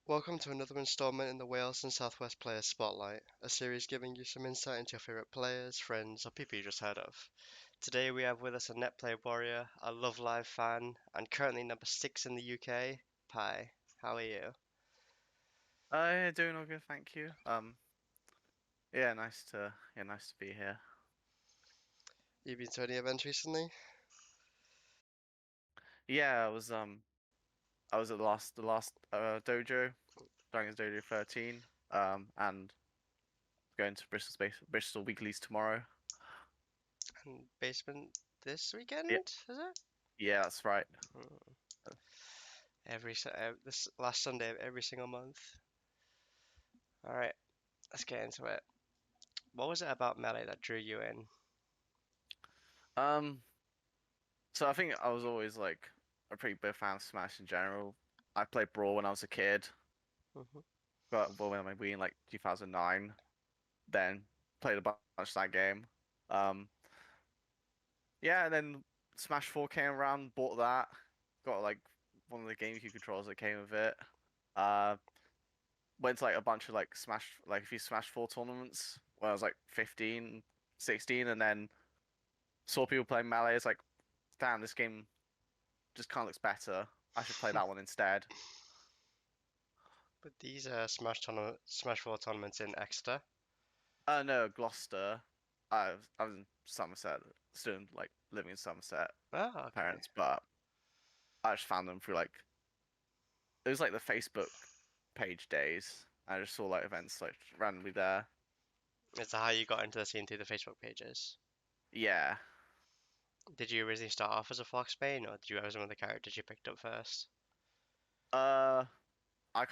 Welcome to another installment in the Wales and Southwest Players Spotlight, a series giving you some insight into your favourite players, friends, or people you just heard of. Today we have with us a netplay warrior, a Love Live fan, and currently number 6 in the UK, Pi. How are you? Yeah, doing all good, thank you. Yeah, nice to be here. You been to any events recently? Yeah, I was at the last dojo, Dragon's Dojo 13, and going to Bristol weeklies tomorrow. And basement this Yeah, weekend, is it? yeah, that's right. Hmm. This last Sunday of every single month. Alright, let's get into it. What was it about Melee that drew you in? Um, so I think I was always like a pretty big fan of Smash in general. I played Brawl when I was a kid, Hmm. but well, when I Wii in like 2009, then played a bunch of that game. Um, Yeah, and then Smash 4 came around, bought that, got like one of the GameCube controllers that came with it. Uh, went to like a bunch of like a few Smash 4 tournaments when I was like 15, 16, and then saw people playing Melee. It's like, damn, this game just kind of looks better. I should play that one instead. But these Smash 4 tournaments in Exeter. No, Gloucester. I was in Somerset, still like living in Somerset, Oh, okay. parents, but I just found them through like it was like the Facebook page days. I just saw like events like randomly there. Is that how you got into the scene through the Facebook pages? Yeah. Did you originally start off as a Fox main, or did you have some of the characters you picked up first? Uh, I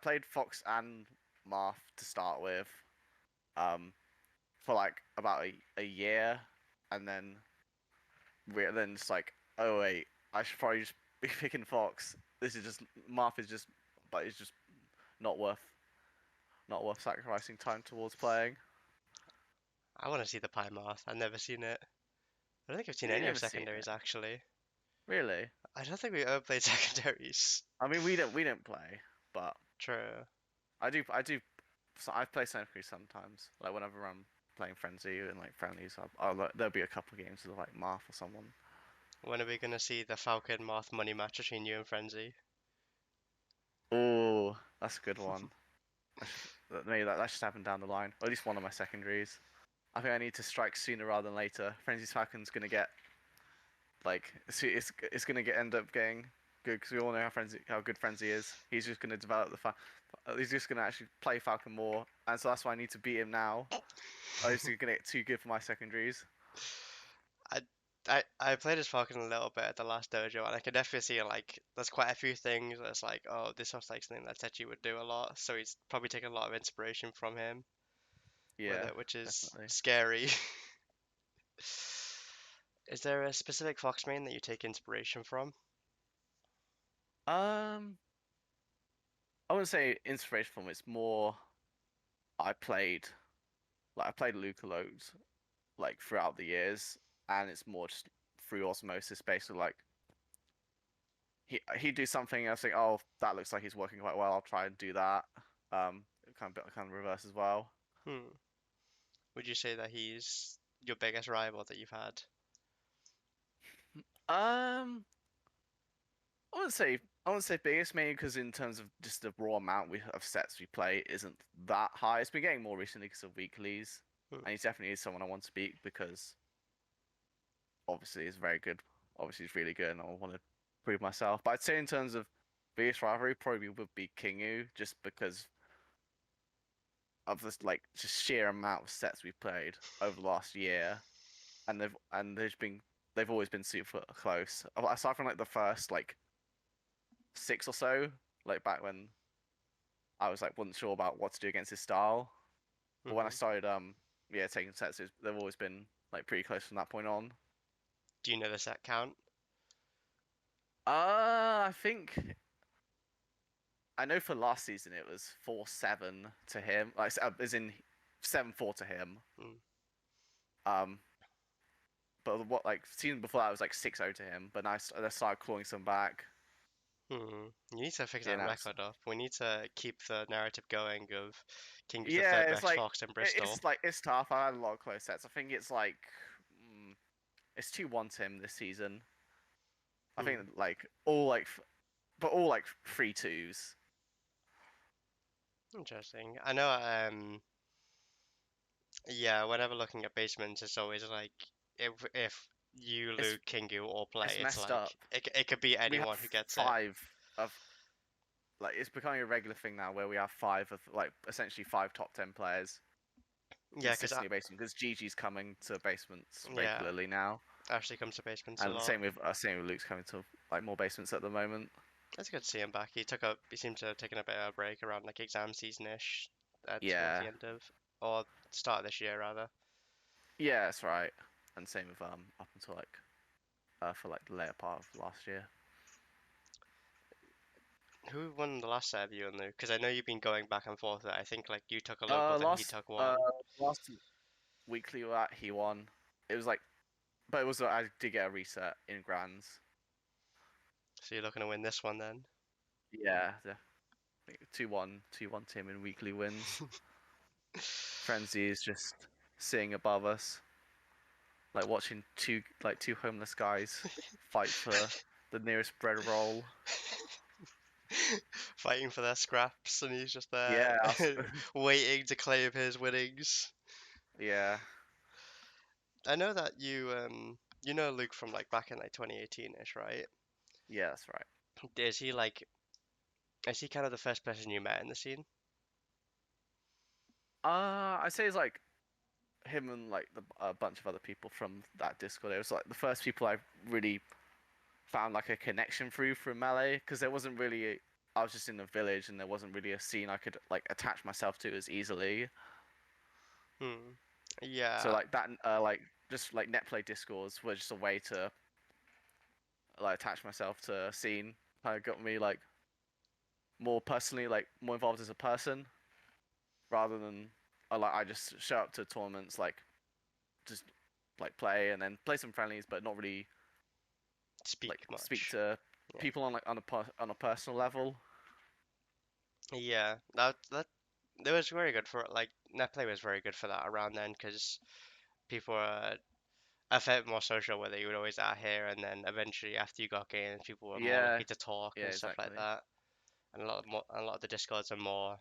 played Fox and Marth to start with. Um, for like about a year, and then it's like, oh wait, I should probably just be picking Fox. This is just Marth is just, but it's just not worth not worth sacrificing time towards playing. I want to see the Pie Moth. I've never seen it. I don't think I've seen You any of never seen secondaries it, actually. really? I don't think we ever played secondaries. I mean, we don't play, but True. I do. So I play Sentry sometimes. Like whenever I'm playing Frenzy and like friendlies, there'll be a couple of games with like Marth or someone. When are we gonna see the Falcon Moth money match between you and Frenzy? Oh, that's a good one. Maybe that should happen down the line, or at least one of my secondaries. I think I need to strike sooner rather than later. Frenzy's Falcon's gonna get like it's gonna get end up getting good because we all know how good Frenzy is. He's just gonna develop he's just gonna actually play Falcon more, and so that's why I need to beat him now. Or he's gonna get too good for my secondaries. I, I played as Falcon a little bit at the last dojo, and I can definitely see like there's quite a few things that's like, oh, this looks like something that Techi would do a lot. So he's probably taken a lot of inspiration from him with Yeah, it, which is definitely. scary. Is there a specific Fox main that you take inspiration from? Um, I wouldn't say inspiration from it. It's more I played I played Luca loads like throughout the years, and it's more just through osmosis, basically. Like he'd do something, and I think, oh, that looks like he's working quite well. I'll try and do that. Kind of reverse as well. Hmm. Would you say that he's your biggest rival that you've had? Um, I wouldn't say biggest, mainly because in terms of just the raw amount of sets we play isn't that high. It's been getting more recently because of weeklies, Hmm. and he definitely is someone I want to beat because obviously he's very good. Obviously he's really good, and I want to prove myself. But I'd say in terms of biggest rivalry, probably would be Kingu, just because of this like just sheer amount of sets we've played over the last year, and they've always been super close. Aside from like the first like six or so, like back when I was like wasn't sure about what to do against his style. But when I Hmm. started yeah taking sets, they've always been like pretty close from that point on. Do you know the set count? I think I know for last season it was 4-7 to him, like as in 7-4 to him. Hmm. Um, but what like season before that was like 6-0 to him. But now I started clawing some back. You need to fix You that know, record up. We need to keep the narrative going of King's the yeah, third it's best like fox in Bristol. it's like it's tough. I had a lot of close sets. I think it's like it's 2-1 Tim this season. I think Hmm, but all like 3-2s. interesting. I know, yeah, whenever looking at basements, it's always like if you, It's Luke, Kingu all play, it's it's messed like up. it could be We have anyone who gets it. five of like it's becoming a regular thing now where we have five of like essentially five top 10 players Yeah, because consistently basement because Gigi's coming to basements yeah, regularly now, Ashley comes to basements a and lot. same with Luke's coming to like more basements at the moment. It's good to see him back. He seemed to have taken a bit of a break around like exam season-ish, towards Yeah, the end of or start of this year rather. yeah, that's right. And same with up until like for like the later part of last year. Who won the last set of you and Luke? Because I know you've been going back and forth. I think like you took a local, then he took one. Last weekly that he won. It was like, but it was I did get a reset in grands. So you're looking to win this one then. Yeah, the 2-1, 2-1 team in weekly wins. Frenzy is just sitting above us, like watching two homeless guys fight for the nearest bread roll. Fighting for their scraps, and he's just there Yeah, waiting to claim his winnings. yeah, I know that you know Luke from like back in like 2018-ish, right? yeah, that's right. Is he like is he kind of the first person you met in the scene? I say it's like him and like a bunch of other people from that Discord. It was like the first people I really found like a connection through Melee because there wasn't really. I was just in the village and there wasn't really a scene I could like attach myself to as easily. Hmm. So Yeah. like that, like just like netplay discords were just a way to like attach myself to a scene. Kind of got me like more personally, like more involved as a person rather than I just show up to tournaments like just like play and then play some friendlies, but not really like Speak speak much. to Yeah. people on like on a personal level. Yeah. That it was very good for like Netplay was very good for that around then because people were I felt more social whether you would always out here and then eventually after you got games people were more Yeah, likely to talk yeah, and stuff like exactly. that. And a lot of the discords are more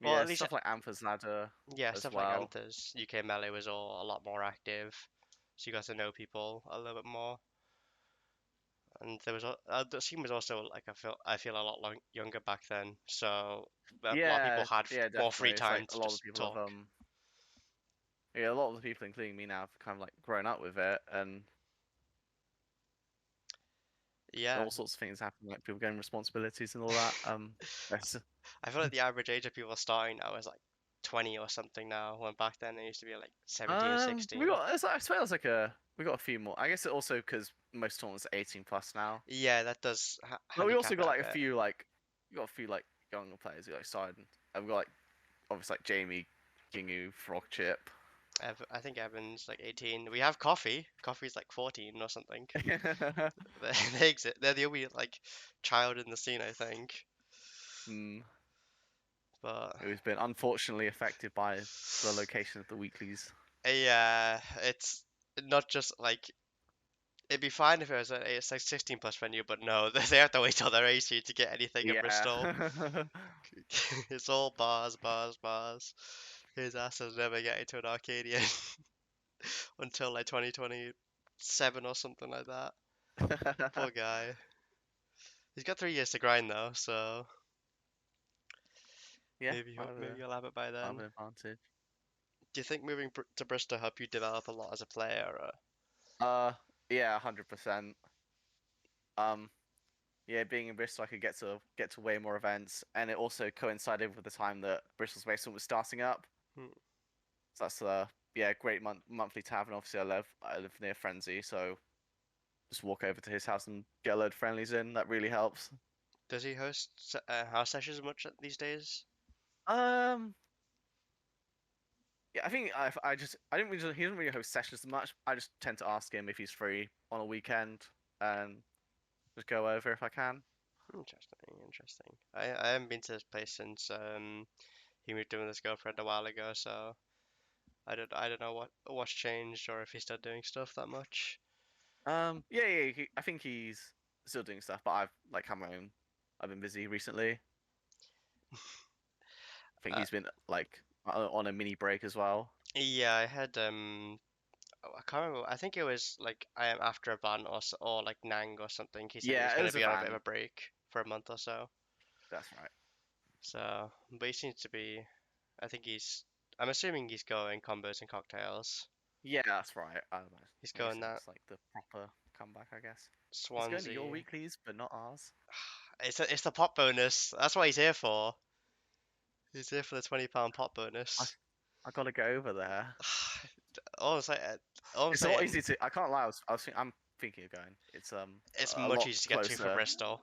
well Yeah, at least stuff like Ampha's Ladder yeah, as stuff like well. Anthers, UK Melee was all a lot more active. So you got to know people a little bit more. And there was the scene was also like I feel a lot younger back then, so a lot of people Yeah, had yeah, more free definitely. It's time like a to lot of just people have talk. yeah, a lot of the people, including me now, have kind of like grown up with it, and Yeah, all sorts of things happen, like people getting responsibilities and all that. Yes. I feel like the average age of people starting now is like 20 or something now, when back then it used to be like 17, We 16. got. I swear, there's like we got a few more. I guess it also because most tournaments are 18 plus now. Yeah, that does ha But we handicap also it got a like a bit. few we got a few like younger players who like started. And we've got like obviously like Jamie, Kingu, Frog Chip. I think Evan's like 18. We have Coffee. Coffee's like 14 or something. They exist. They're the only like child in the scene, I think. Hmm. But Who's been unfortunately affected by the location of the weeklies. yeah, it's not just like it'd be fine if it was it's like 16 plus venue, but no, they have to wait till they're 18 to get anything in Yeah. Bristol. It's all bars, bars, bars. His ass is never getting to an Arcadian until like 2027 or something like that. Poor guy. He's got 3 years to grind though, so Yeah, maybe he'll have it by I have then. an advantage. Do you think moving to Bristol helped you develop a lot as a player? Or... Uh, yeah, 100%. Um, yeah, being in Bristol, I could get to way more events, and it also coincided with the time that Bristol's basement was starting up. Hmm. So that's yeah, great monthly tavern. Obviously, I live near Frenzy, so just walk over to his house and get a load of friendlies in. That really helps. Does he host house sessions much these days? Um, yeah, I think I didn't really he doesn't really host sessions much. I just tend to ask him if he's free on a weekend and just go over if I can. Interesting, interesting. I haven't been to this place since he moved in with his girlfriend a while ago, so I don't know what's changed or if he's still doing stuff that much. Yeah, yeah. I think he's still doing stuff, but I've like had my own. I've been busy recently. I think Uh, he's been like on a mini break as well. yeah, I had I can't remember. I think it was like I am after a ban or like Nang or something. He said he was Yeah, it going to was a be on a bit of van. a break for a month or so. That's right. So, but he seems to be. I think he's. I'm assuming he's going combos and cocktails. Yeah, that's right. He's Makes going that sense. Like the proper comeback, I guess. He's going to your Swansea. weeklies, but not ours. It's the pot bonus. That's what he's here for. He's here for the £20 pot I bonus. I gotta go over there. All I'm saying, all I'm It's a lot saying, easier to. I can't lie. I'm thinking of going. It's it's a much lot easier to get to for closer. Bristol.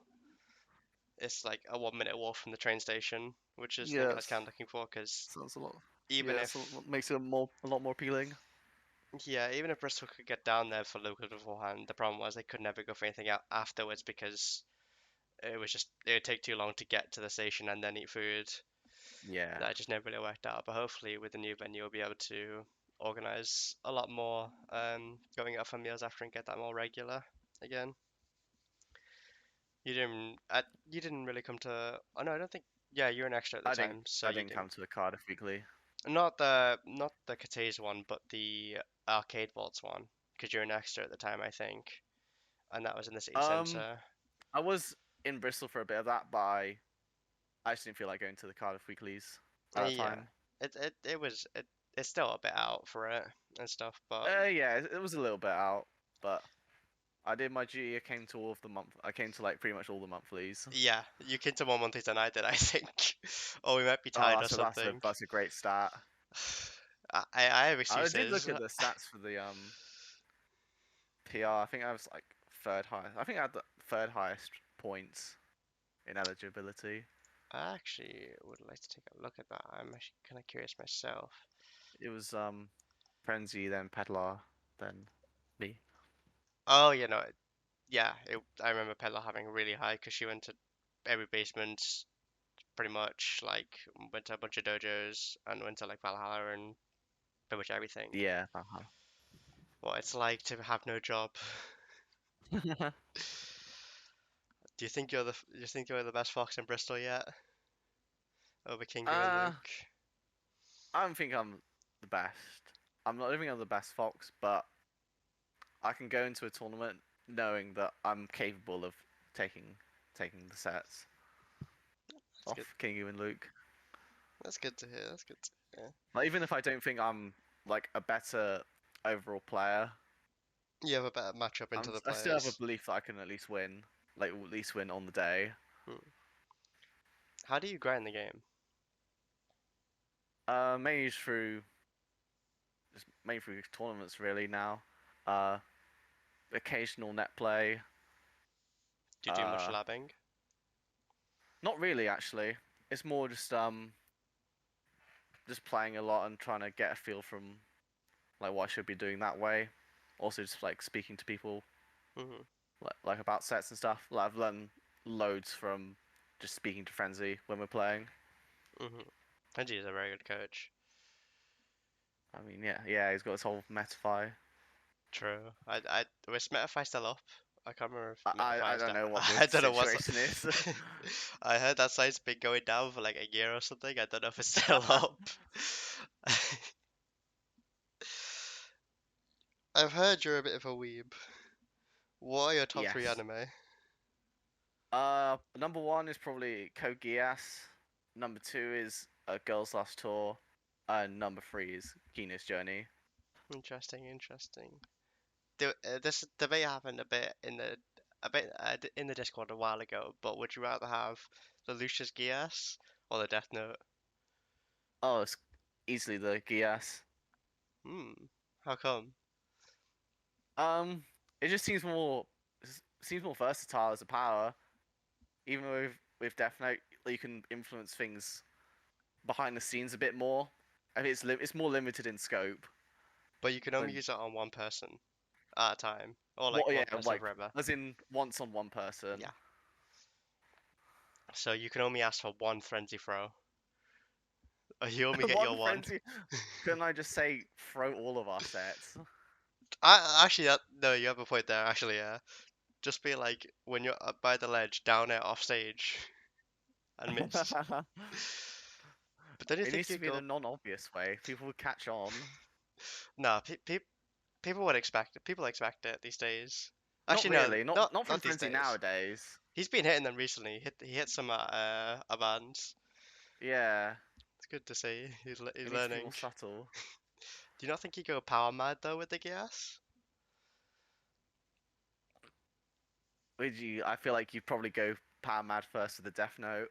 It's like a 1 minute walk from the train station, which is something I was Yes, kind of looking for because sounds a lot. even Yeah, if, so makes it a lot more appealing. yeah, even if Bristol could get down there for locals beforehand, the problem was they could never go for anything out afterwards because it would take too long to get to the station and then eat food. Yeah, That just never really worked out. But hopefully, with the new venue, we'll be able to organize a lot more going out for meals after and get that more regular again. You didn't really come to. Oh no, I don't think. Yeah, you were an extra at the time, so I you didn't didn't. come to the Cardiff Weekly. Not the Cathays one, but the Arcade Vaults one, because you're an extra at the time, I think, and that was in the city Um, centre. I was in Bristol for a bit of that, but I just didn't feel like going to the Cardiff Weeklies at that Yeah, time. it's still a bit out for it and stuff, but Yeah, it was a little bit out, but I did my duty. I came to all of the month. I came to like pretty much all the monthlies. yeah, you came to more monthlies than I did, I think. Or we might be Oh, tied or something. that's a great start. I have I did excuses. look at the stats for the PR. I think I was like third highest. I think I had the third highest points in eligibility. I actually would like to take a look at that. I'm actually kind of curious myself. It was Frenzy, then Peddler, then me. Oh, yeah, I remember Pella having really high because she went to every basement pretty much, like went to a bunch of dojos and went to like Valhalla and pretty much everything. Yeah. What it's like to have no job. Do you think you're the best fox in Bristol yet? Over Kingu and uh, Luke? I don't think I'm the best. I don't think I'm the best Fox, but I can go into a tournament knowing that I'm capable of taking taking the sets That's good. off Kingu and Luke. That's good to hear. That's good to hear. Like even if I don't think I'm like a better overall player, You have a better matchup into the I still have a players. belief that I can at least win, like at least win on the day. Hmm. How do you grind the game? Mainly through just mainly through tournaments really now. Uh, Occasional net play. Do you do much Uh, labbing? Not really actually. It's more just playing a lot and trying to get a feel from like what I should be doing that way. Also, just like speaking to people Hmm. like about sets and stuff. Like I've learned loads from just speaking to Frenzy when we're playing. Hmm. Henji is a very good coach. I mean, yeah, he's got this whole Metafy. True. Was Metify still up? I can't remember if I Metify's don't down. know what the I don't know what's. situation is. I heard that site's been going down for like a year or something. I don't know if it's still up. I've heard you're a bit of a weeb. What are your top three Yes. anime? Number one is probably Code Geass. Number two is Girls Last Tour. And number three is Kino's Journey. Interesting, interesting. This debate happened in the Discord a while ago. But would you rather have the Lucius Gias or the Death Note? Oh, it's easily the Geass. Hmm. How come? Um, it just seems more versatile as a power. Even with Death Note, you can influence things behind the scenes a bit more. I mean, it's more limited in scope But you can only than use it on one person at a time. or like What? one Yeah, person like forever. as in once on one person. Yeah. So you can only ask for one frenzy throw. Or you only get One your one. frenzy. Couldn't I just say throw all of our sets? I actually that no, you have a point there. Actually, yeah. Just be like when you're up by the ledge, down it off stage, and miss. But then you It think needs you to be in a go. non-obvious way. People would catch on. No, people would expect it. People expect it these days. Not Actually, no, really. Not not not from not these Frenzy days. nowadays. He's been hitting them recently. He hit some at bands. Yeah, It's good to see. He's it needs to be more learning. subtle. Do you not think you go power mad though with the gas? Would you? I feel like you'd probably go power mad first with the Death Note.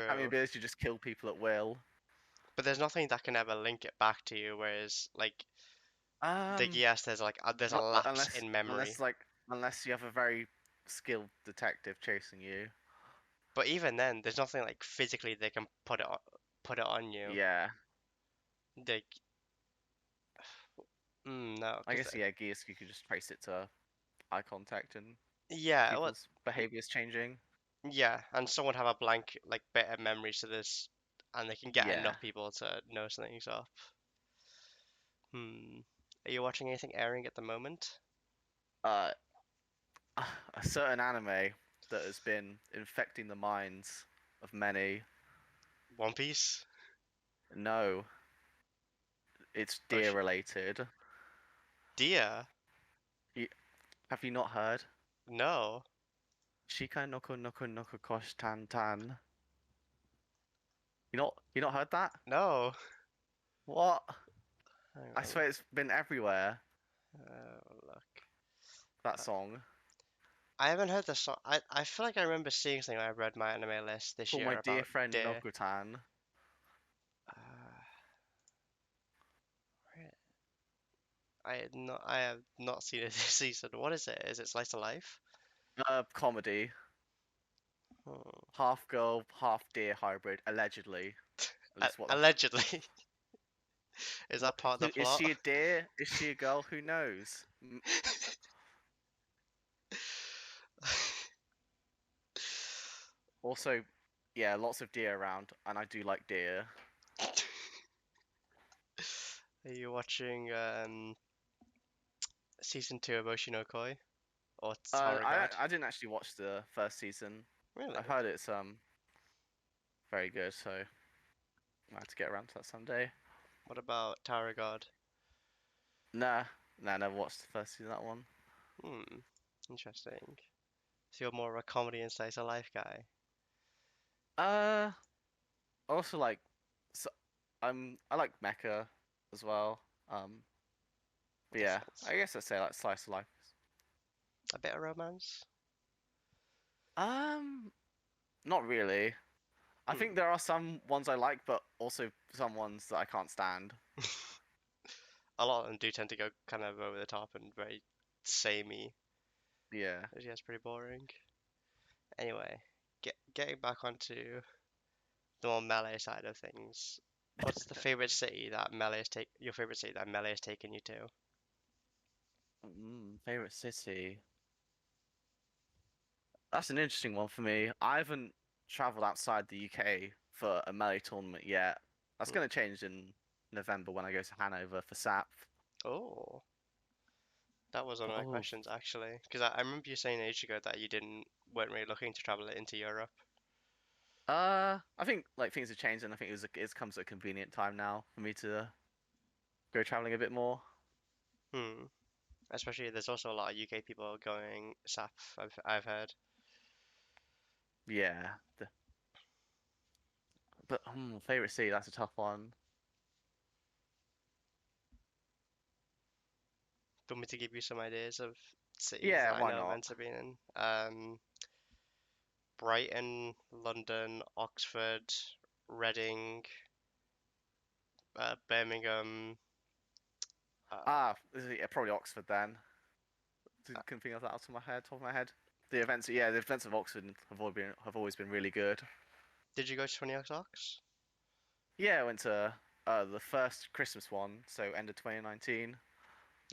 Having the True. ability to just kill people at will. But there's nothing that can ever link it back to you. Whereas like the Um, GS, there's a lapse unless in memory. unless like unless you have a very skilled detective chasing you. But even then, there's nothing like physically they can put it on you. Yeah, Like, no, I because guess yeah, Geass you could just trace it to eye contact and yeah, what? people's behaviors changing. Yeah, and someone have a blank like bit of memory to this, and they can get Yeah. enough people to know something's up. Hmm. Are you watching anything airing at the moment? Uh, a certain anime that has been infecting the minds of many. One Piece? No, it's Oh, deer related. Dear? You, have you not heard? No, Shika noko noko noko kosh tan tan. You not heard that? no. What? Hang I on. swear it's been everywhere. Look. That Uh, song. I haven't heard the song. I feel like I remember seeing something when I read my anime list this For my year dear about friend Deer. Nogutan. Uh, I have not seen it this season. What is it? Is it slice of life? Comedy. Hmm. Half girl, half deer hybrid, allegedly. At least what the. Allegedly. Is What, that part of the is she plot? a deer? Is she a girl? Who knows? Also, yeah, lots of deer around, and I do like deer. Are you watching season 2 of Oshi no Koi or Tower God? I didn't actually watch the first season. I've Really? heard it's very good, so I have to get around to that someday. What about Tower God? Nah, nah, never watched the first season of that one. Hmm, interesting. So you're more of a comedy and slice of life guy. Uh, I also like, so, I like mecha as well. But Makes yeah, sense. I guess I'd say like slice of life. A bit of romance? Um, Not really. I Hmm. think there are some ones I like, but also some ones that I can't stand. A lot of them do tend to go kind of over the top and very samey. Yeah. Which gets pretty boring. Anyway, getting back onto the more melee side of things. What's the favorite city that melee has take your favorite city that melee has taken you to? Favorite city. That's an interesting one for me. I haven't traveled outside the UK for a melee tournament yet. That's Hmm. going to change in November when I go to Hanover for SAP. Oh, that was one of my Oh, questions actually, because I remember you saying ages ago that you weren't really looking to travel into Europe. I think like things have changed, and I think it comes at a convenient time now for me to go traveling a bit more. Hmm. Especially there's also a lot of UK people going SAF. I've heard. Yeah, but favorite city, that's a tough one. Do you want me to give you some ideas of cities Yeah, that I why know not? events have been in? Brighton, London, Oxford, Reading, Birmingham. Uh, Yeah, probably Oxford then. Couldn't think of that out of my head, top of my head. The events of Oxford have always been really good. did you go to 20 Ox? Yeah, I went to the first Christmas one, so end of 2019.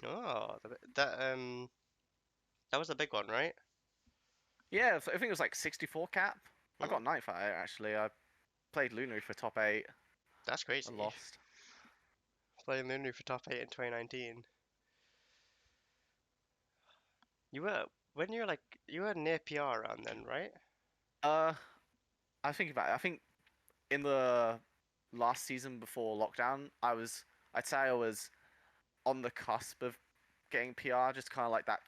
Oh, that was a big one, right? Yeah, I think it was like 64 cap. I Hmm, got ninth at it actually. I played Lunary for top 8 that's and crazy. lost. Playing Lunar for top 8 in 2019. You were when you were near PR around then, right? Uh, I think about it. I think in the last season before lockdown, I'd say I was on the cusp of getting PR, just kind of like that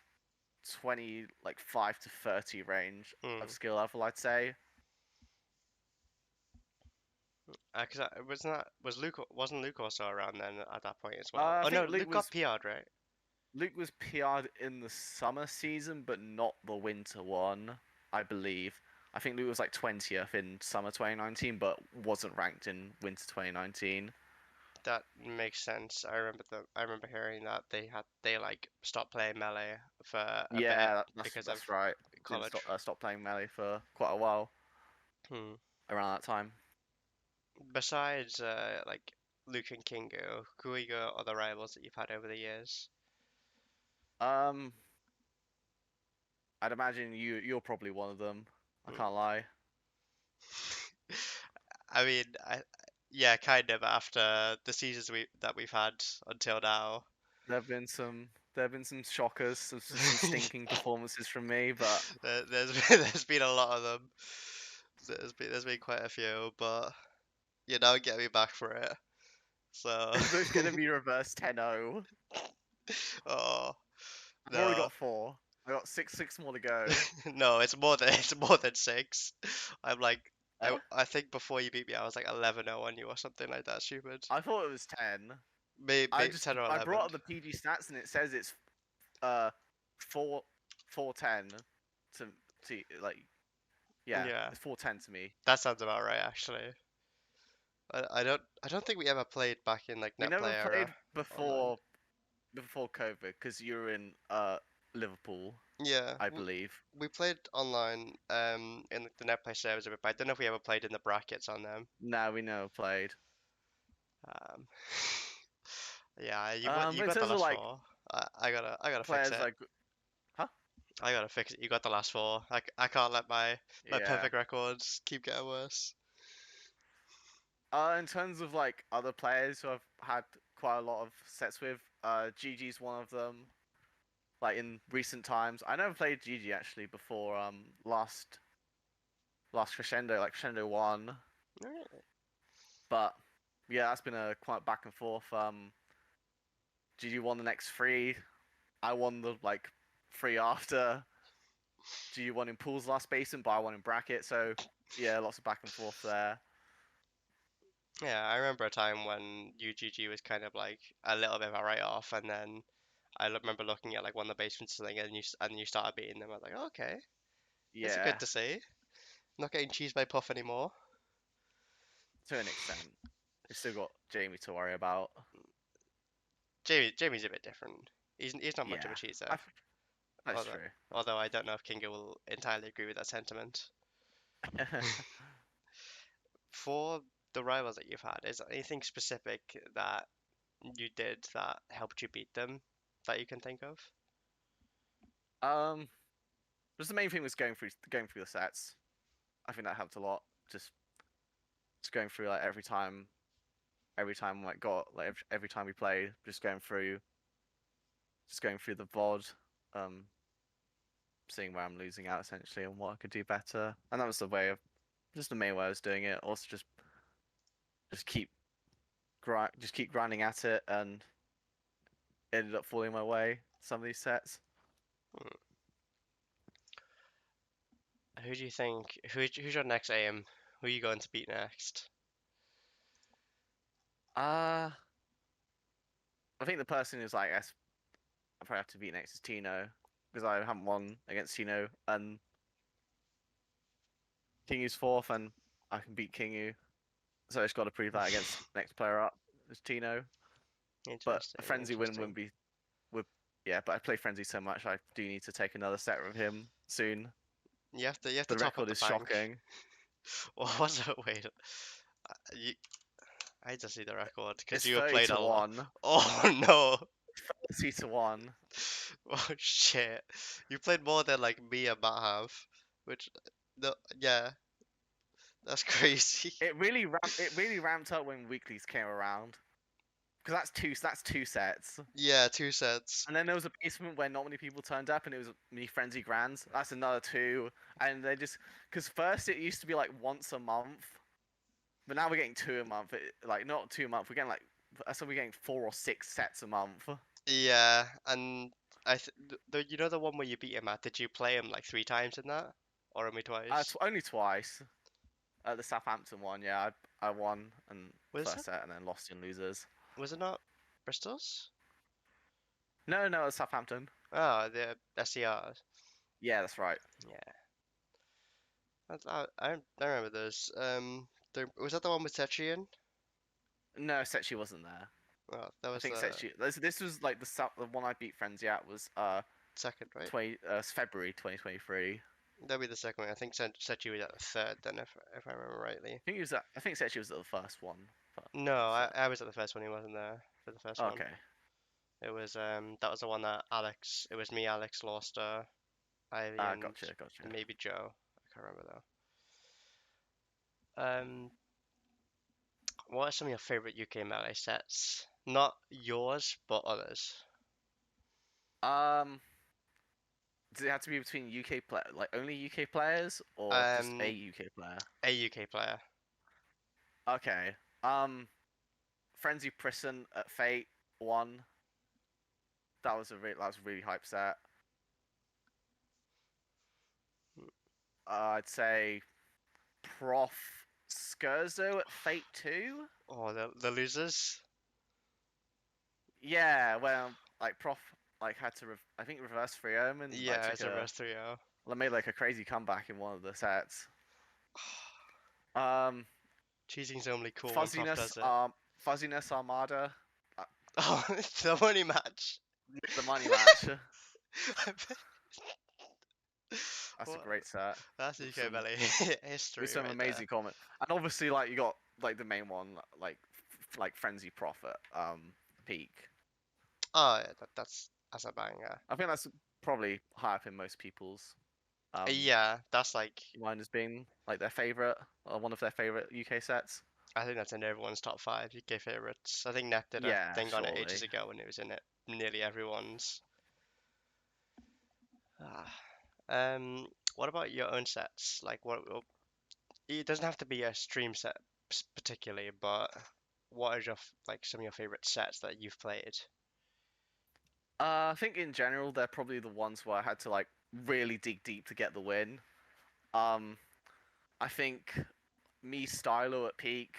20, like 5 to 30 range of Hmm. skill level, I'd say. Cause was Luke wasn't Luke also around then at that point as well? I Oh no, think Luke got PR'd, right? Luke was PR'd in the summer season, but not the winter one, I believe. I think Luke was like 20th in summer 2019, but wasn't ranked in winter 2019. That makes sense. I remember hearing that they like stopped playing melee for a bit Yeah, because of that's right. Didn't college. stop playing melee for quite a while Hmm. around that time. Besides like Luke and Kingo, who are your other rivals that you've had over the years? Um, I'd imagine you're probably one of them. I Hmm. can't lie. I mean, yeah, kind of after the seasons we've had until now. There have been some shockers, some stinking performances from me, but There's been a lot of them. There's been quite a few, but you know, get me back for it. So, they're both gonna be reverse 10-0. oh I've already no, got 4. I got six more to go. no, it's more than six. I'm like, Eh? I think before you beat me, I was like 11-0 on you or something like that. Stupid. I thought it was 10. Maybe 10 or I 11. brought up the PG stats and it says it's uh 4 410 to like yeah, Yeah, it's 410 to me. that sounds about right actually. I don't think we ever played back in like We netplay never era played online. before COVID because you were in Liverpool, Yeah, I believe. we played online in the netplay servers a bit, but I don't know if we ever played in the brackets on them. No, we never played. Um, yeah, you In got the terms of last like four. I gotta fix players it. like huh? I gotta fix it. You got the last four. I can't let my Yeah. perfect records keep getting worse. In terms of like other players who I've had quite a lot of sets with, GG's one of them. Like in recent times, I never played GG actually before. Last Crescendo, like Crescendo one, Really? but yeah, that's been a quite back and forth. GG won the next 3. I won the like 3 after. GG won in pools last basin, but I won in bracket. So yeah, lots of back and forth there. Yeah, I remember a time when UGG was kind of like a little bit of a write-off, and then remember looking at like one of the basements thing, and you started beating them. I was like, okay, this is good Yeah, to see. Not getting cheesed by Puff anymore. to an extent. We still got Jamie to worry about. Jamie's a bit different. He's not much of a Yeah, cheeser. I, that's Although true. although I don't know if Kinga will entirely agree with that sentiment. For the rivals that you've had, is there anything specific that you did that helped you beat them that you can think of? um, just the main thing was going through the sets. I think that helped a lot. Just going through like every time like got like every time we played, just going through the VOD, um, seeing where I'm losing out essentially and what I could do better. And that was just the main way I was doing it. Also, just keep just keep grinding at it, and it ended up falling my way some of these sets. Hmm. Who do you think? Who's your next aim? Who are you going to beat next? Uh I think the person who's like I probably have to beat next is Tino because I haven't won against Tino, and Kingu's 4th, and I can beat Kingu. So I just got to prove that against next player up is Tino. But a Interesting, frenzy win interesting. wouldn't be would yeah. But I play frenzy so much, I do need to take another set with him soon. You have to The top up record the is bank. shocking. What was it? Wait, you, I just see the record because It's you have 30 played to a lot. 1. Oh no! 30 to 1. Oh shit. You played more than like me and Matt have, which no, yeah, that's crazy. It really ramped up when weeklies came around. Because that's two sets. Yeah, two sets. And then there was a basement where not many people turned up, and it was me frenzy grands. That's another two. And they just because first it used to be like once a month, but now we're getting two a month. Like not 2 a month. We're getting like so we're getting 4 or 6 sets a month. Yeah, and you know the one where you beat him at, did you play him like three times in that? Or only twice? Only twice. At the Southampton one, yeah, I won and Was it? first set and then lost in losers. Was it not Bristol's? No, no, it was Southampton. Oh, the SCRs. Yeah, that's right. Yeah, I remember those. Was that the one with Tetrian? No, Sechi wasn't there. Oh, that I was think the Sechi. This was like the one I beat Frenzy at was second, right? February 2023. That'd be the second one. I think Sechi was at the third then, if I remember rightly. I think Sechi was at the first one. No, Was it? I was at the first one. He wasn't there for the first one. Okay. It was that was the one that Alex. It was me, Alex, Loster, Ivy, Ah, and gotcha, gotcha. maybe Joe. I can't remember though. What are some of your favorite UK melee sets? Not yours, but others. Um, does it have to be between UK player, like only UK players, or just a Um, UK player? a UK player. Okay. Frenzy Prison at Fate one. That was a really hype set. I'd say Prof Scherzo at Fate 2. Oh, the losers. Yeah, well, like Prof like had to I think reverse 3 and like Yeah, took it's a a rest 3-0. like, made like a crazy comeback in one of the sets. Um, Cheating's only cool when Prof Fuzziness does it. Fuzziness Armada, uh, Oh, the money match. the money match. That's a What? great set That's with UK some melee with history some right there. amazing comment. And obviously, like you got like the main one, like Frenzy Prophet, Peak. Oh, yeah, that's a banger. I think that's probably high up in most people's Yeah, that's like mind as being like their favorite or one of their favorite UK sets. I think that's in everyone's top five UK favorites. I think Net did a Yeah, thing on it ages surely. ago and it was in it nearly everyone's. Ah. What about your own sets? Like it doesn't have to be a stream set particularly, but what are like some of your favorite sets that you've played? I think in general they're probably the ones where I had to like really dig deep to get the win. Um, I think me Stylo at peak,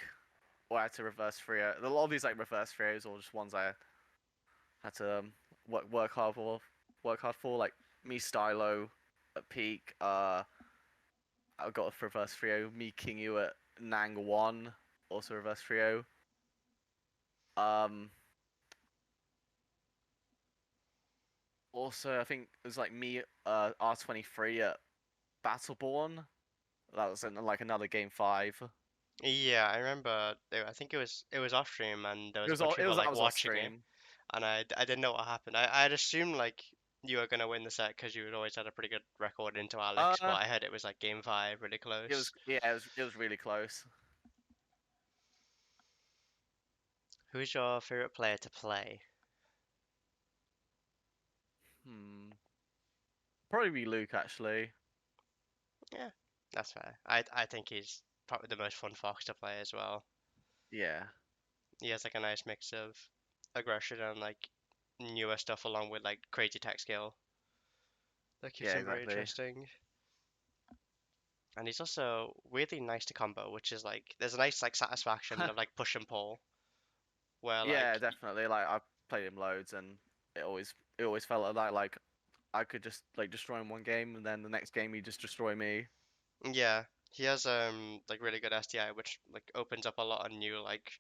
or I had to reverse Frio. A lot of these like reverse Frios, or just ones I had to work hard for. Like me Stylo at peak. I got a reverse Frio. Me Kingu at Nang one, also reverse Frio. Um, Also I think it was like me R23 at Battleborn. That was in like another game five. Yeah, I remember. I think it was off stream, and there was a bunch of It people was that like was off watching it, stream. and I didn't know what happened. I'd assumed like you were gonna win the set because you had always had a pretty good record into Alex, but Uh, I heard it was like game five, really close. it was really close. Who's your favorite player to play? Hmm. Probably be Luke actually. Yeah, that's fair. I think he's probably the most fun Fox to play as well. Yeah. He has like a nice mix of aggression and like newer stuff along with like crazy tech skill that keeps Yeah, him very exactly. interesting. And he's also weirdly nice to combo, which is like there's a nice like satisfaction of like push and pull where Yeah, like definitely. Like I've played him loads and it always felt like that. Like I could just like destroy him one game and then the next game he'd just destroy me. yeah, he has like really good SDI which like opens up a lot of new like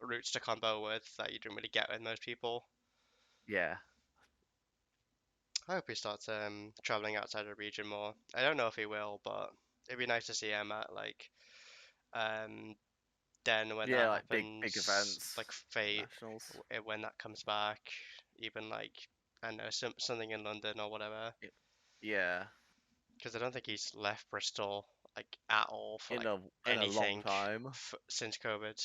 routes to combo with that you don't really get with most people. Yeah. I hope he starts traveling outside the region more. I don't know if he will, but it'd be nice to see him at like um Den when Yeah, that like big happens, events, like Fate nationals. when that comes back. even like I don't know something in London or whatever. Y- Yeah, Because I don't think he's left Bristol like at all for in like a long anything time. since COVID.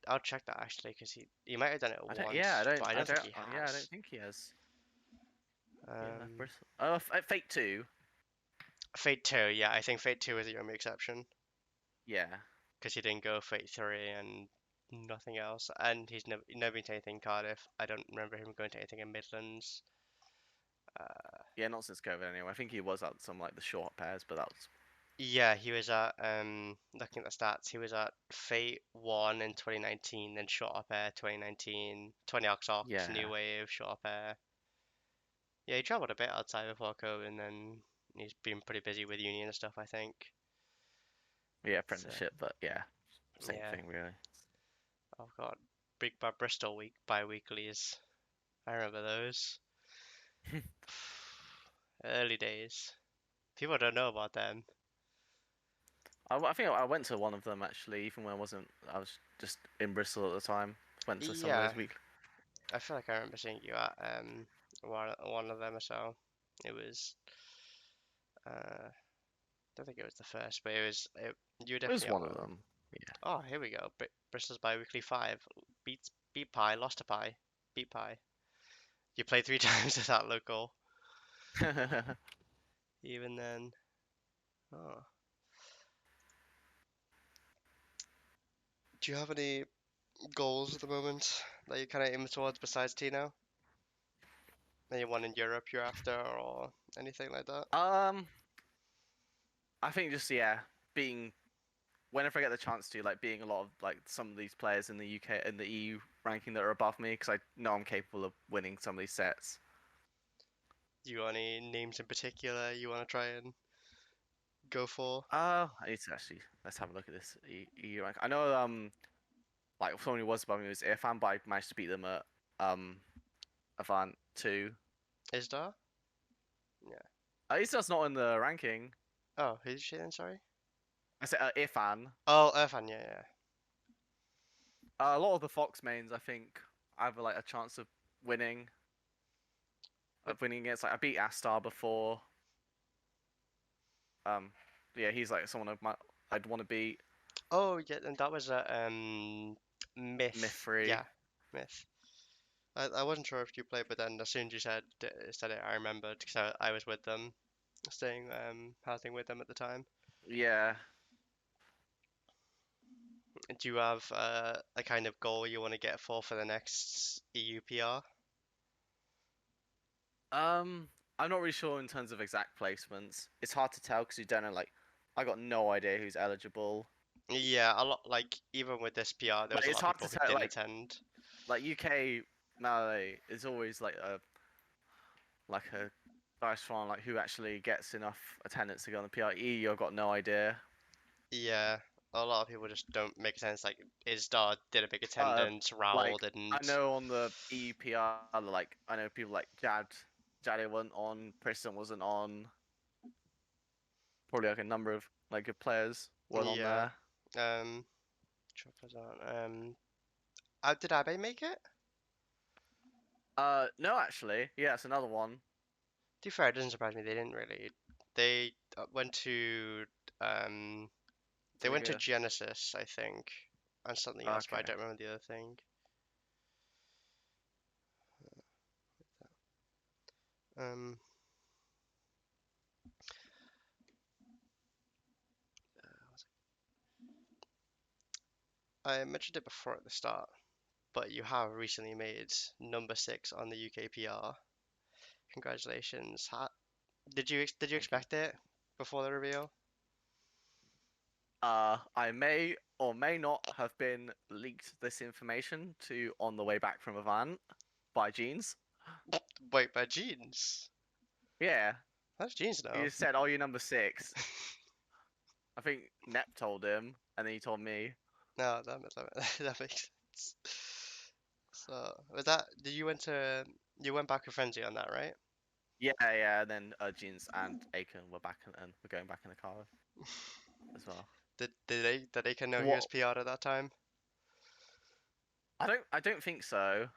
I'll check that actually because he might have done it I don't. Yeah, once, but I don't think he Yeah, I has. don't think he has. Yeah, left Um, Bristol. Oh, Fate 2. Fate 2, yeah, I think Fate 2 is the only exception Yeah, because he didn't go Fate 3 and nothing else, and he's never been to anything in Cardiff. I don't remember him going to anything in Midlands. Uh, yeah, not since COVID anyway. I think he was at some like the short pairs, but that was yeah, he was at looking at the stats, he was at Fate 1 in 2019, then Shot Up Air 2019, 20 Ox Ox, New yeah, Wave, Shot Up Air. Yeah, he traveled a bit outside before COVID, and then he's been pretty busy with uni and stuff, I think. yeah, So, apprenticeship, but yeah, same yeah. thing really. Oh God, Big Bad Bristol week bi-weeklies. I remember those. Early days. People don't know about them. I think I went to one of them actually, even when I wasn't. I was just in Bristol at the time. Went to some of Yeah, those week. I feel like I remember seeing you at one of them or so. It was I don't think it was the first, but you were It was definitely one at of one. them. Yeah. Oh, here we go. Bristol's bi-weekly 5. Beat Pie, lost to Pie. Beat Pie. You played 3 times at that local. Even then. Oh. Do you have any goals at the moment that you're kind of aiming towards besides Tino? Anyone in Europe you're after or anything like that? um, I think just yeah, being whenever I get the chance to like being a lot of like some of these players in the UK in the EU ranking that are above me because I know I'm capable of winning some of these sets. Do you got any names in particular you want to try and go for? I need to actually let's have a look at this EU rank. I know like someone who was above me was Irfan, but I managed to beat them at um Avant 2. Isdar? Yeah. He's just not in the ranking. Oh, who did you say then, sorry? I said Irfan. Oh, Irfan, yeah, yeah. A lot of the Fox mains, I think, I have like a chance But, of winning against. Like I beat Astar before. Um, yeah, he's like someone I'd want to beat. oh, yeah, and that was a Myth Myth. free. Yeah, Myth. I wasn't sure if you played, but then as soon as you said it, I remembered because I was with them, staying housing with them at the time. Yeah. Do you have a kind of goal you want to get for the next EUPR? Um, I'm not really sure in terms of exact placements. It's hard to tell because you don't know. Like, I got no idea who's eligible. Yeah, a lot like even with this PR, there Like, was a it's lot of hard people to who tell. didn't attend. Like UK nowadays is always like a dice on like who actually gets enough attendance to go on the PRE. I've got no idea. Yeah, a lot of people just don't make sense. Like Isdar did a big Uh, attendance, Raoul like I didn't. know on the EPR, like I know people like Jade wasn't on, Preston wasn't on. Probably like a number of like good players weren't on Yeah. there. Um, Choppers on. Did Abe make it? No, actually, yeah, it's another one. To be fair, it doesn't surprise me. They didn't really. They um they Did they went to go? Genesis, I think, and something else, but I Okay. don't remember the other thing. Um, I mentioned it before at the start, but you have recently made number 6 on the UKPR. Congratulations. Did you Thank you. expect it before the reveal? I may or may not have been leaked this information to on the way back from Avant by Jeans. Wait, by Jeans. Yeah, How's Jeans he know? just said, "Oh, you're number 6." I think Nep told him, and then he told me. No, that makes sense. So, was that, you went back with Frenzy on that, right? Yeah, yeah. And then Jeans and Aiken were back and were going back in the car as well. Did they can know he was What? PR'd at that time? I don't think so.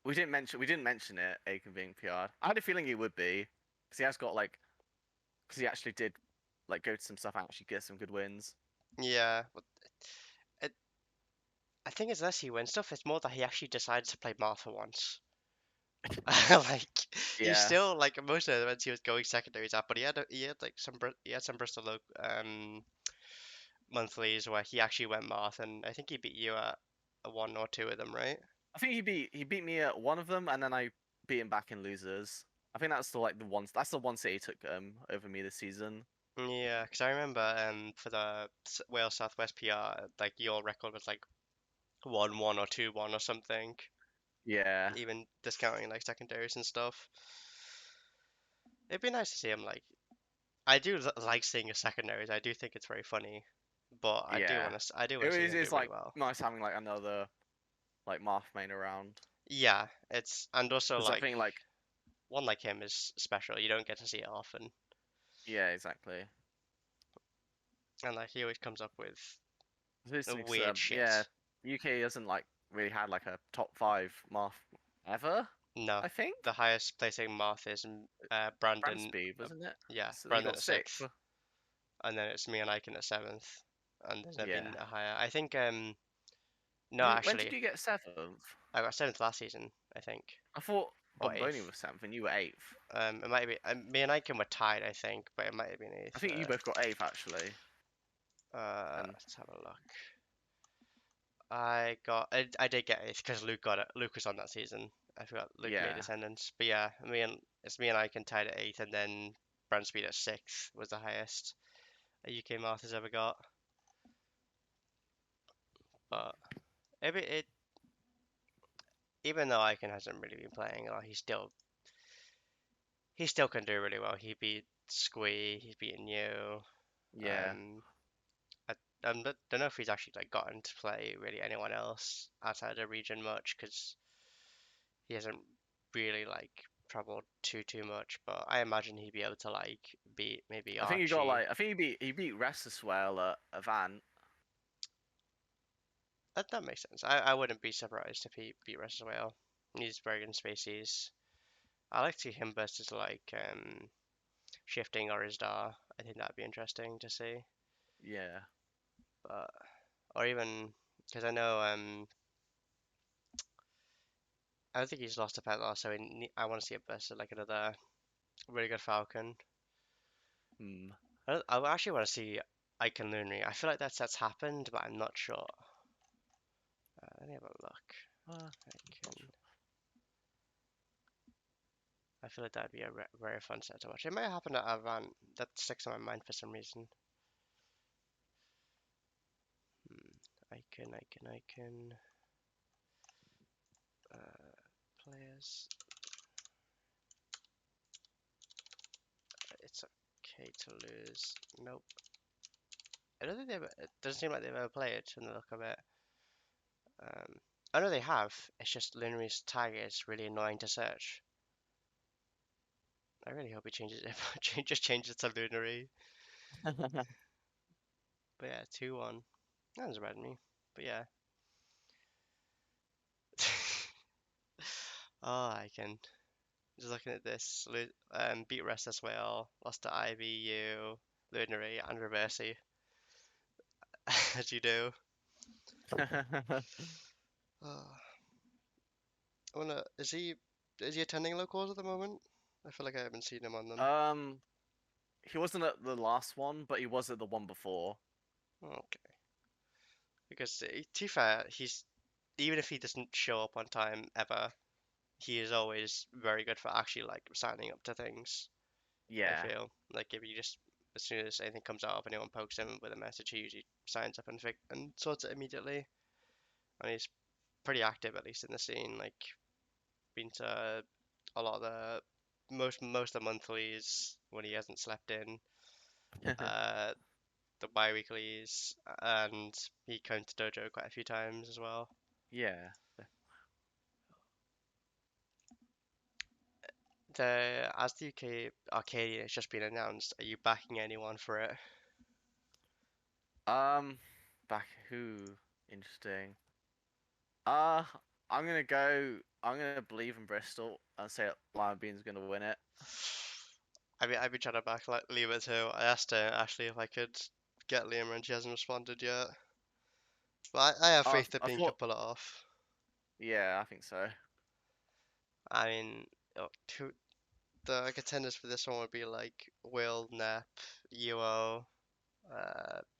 we didn't mention it. Aiken being PR'd. I had a feeling he would be because he has got like because he actually did like go to some stuff and actually get some good wins. Yeah, but it, I think it's less he wins stuff. It's more that he actually decided to play Martha once. Like he Yeah, still like most of the events he was going secondaries at, but he had like he had some Bristol monthlies where he actually went Marth, and I think he beat you at a one or two of them, right? I think he beat me at one of them, and then I beat him back in losers. I think that's the like the one that's the one city took over me this season. Yeah, because I remember for the Wales Southwest PR, like your record was like 1-1 or 2-1 or something, Yeah, even discounting like secondaries and stuff. It'd be nice to see him like. I do like seeing his secondaries. I do think it's very funny, but yeah. I do It want to see is him do it's really like well. nice having like another like Marth main around Yeah, it's and also because I like think like one like him is special. You don't get to see it often, yeah exactly. and like he always comes up with This makes weird yeah shit. UK hasn't like really had like a top five Marth ever. No, I think the highest placing Marth is Brandon. Branspeed Uh, wasn't it? yeah, So he Brandon got at sixth. sixth, and then it's me and Icon at seventh, and there's never Yeah. been a higher. I think no, When did actually, you get seventh? I got seventh last season. I think I thought or Bomboni eighth. was seventh and you were eighth. It might be me and Icon were tied. I think, but it might have been I eighth. think you both got eighth actually. And Let's have a look. I did get eighth because Luke got it. Luke was on that season. I forgot Luke made yeah, descendants. But yeah, me and Icon tied at eighth, and then Branspeed at sixth was the highest a UK Masters ever got. But it even though Icon hasn't really been playing a lot, he still can do really well. He beat Squee, he's beaten you. yeah. Um, I don't know if he's actually like gotten to play really anyone else outside the region much because he hasn't really like traveled too much. But I imagine he'd be able to like beat maybe I think he got Archie. like I think he beat Rest as well at Avant. That makes sense. I wouldn't be surprised if he beat Rest as well. He's very good in spaces. I like to see him versus like shifting or Izdar. I think that'd be interesting to see. Yeah. But or even because I know I don't think he's lost a pet loss, so I want to see it versus like another really good Falcon. Hmm. I actually want to see Icon Lunary. I feel like that's happened, but I'm not sure. Let me have a look. Not Icon. I feel like that'd be a very fun set to watch. It might happen at Avant. That sticks in my mind for some reason. Icon. Players. It's okay to lose. Nope. I don't think it doesn't seem like they've ever played from the look of it. I know they have. It's just Lunary's tag is really annoying to search. I really hope he changes it. Just changes to Lunary. sure. But yeah, 2-1. That was bad me. But yeah. Oh, I can. Just looking at this. Beat Rest as well. Lost to IVU, Lunary, and Reversi. As you do. Oh, I wanna. Is he attending locals at the moment? I feel like I haven't seen him on them. um, he wasn't at the last one, but he was at the one before. Okay. Because to be fair, he's even if he doesn't show up on time ever, he is always very good for actually like signing up to things. I Yeah. feel like if you just as soon as anything comes out, if anyone pokes him with a message, he usually signs up and sorts it immediately. And he's pretty active at least in the scene. Like been to a lot of the most of the monthlies when he hasn't slept in. Uh, the bi-weeklies, and he came to dojo quite a few times as well. Yeah. As the UK Arcadian has just been announced, are you backing anyone for it? Um, back who? Interesting. Uh, I'm gonna believe in Bristol and say Lima Bean's gonna win it. I've been trying to back like Lima too. I asked her Ashley if I could get Lima and she hasn't responded yet. But I have faith that I Bean thought, could pull it off. yeah, I think so. I mean, the contenders for this one would be like Will, Nep, Yuo,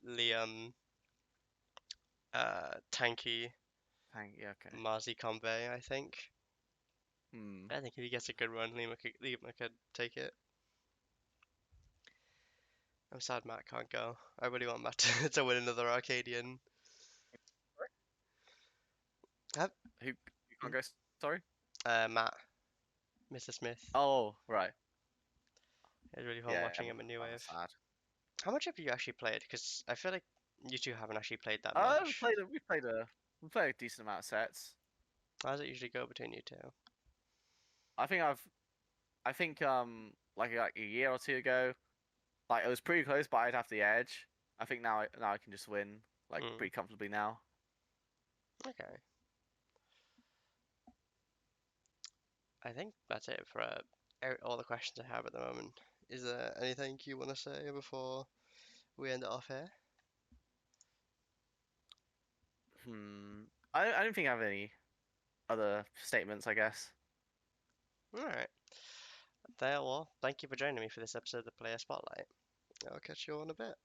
Liam, Tanky, Yeah, okay. Marzi Convey, I think. Hmm. I think if he gets a good run, Lima could take it. I'm sad Matt can't go. I really want Matt to win another Arcadian. Have, Who can't go? Sorry. Matt, Mr. Smith. Oh, right. It was really fun Yeah, watching him in New that's Wave. sad. How much have you actually played? Because I feel like you two haven't actually played that much. We played a decent amount of sets. How does it usually go between you two? I think like a year or two ago, like it was pretty close, but I'd have the edge. I think now I can just win like Mm, pretty comfortably now. okay. I think that's it for all the questions I have at the moment. Is there anything you want to say before we end it off here? Hmm. I don't think I have any other statements. I guess. Alright. Well, thank you for joining me for this episode of the Player Spotlight. I'll catch you all in a bit.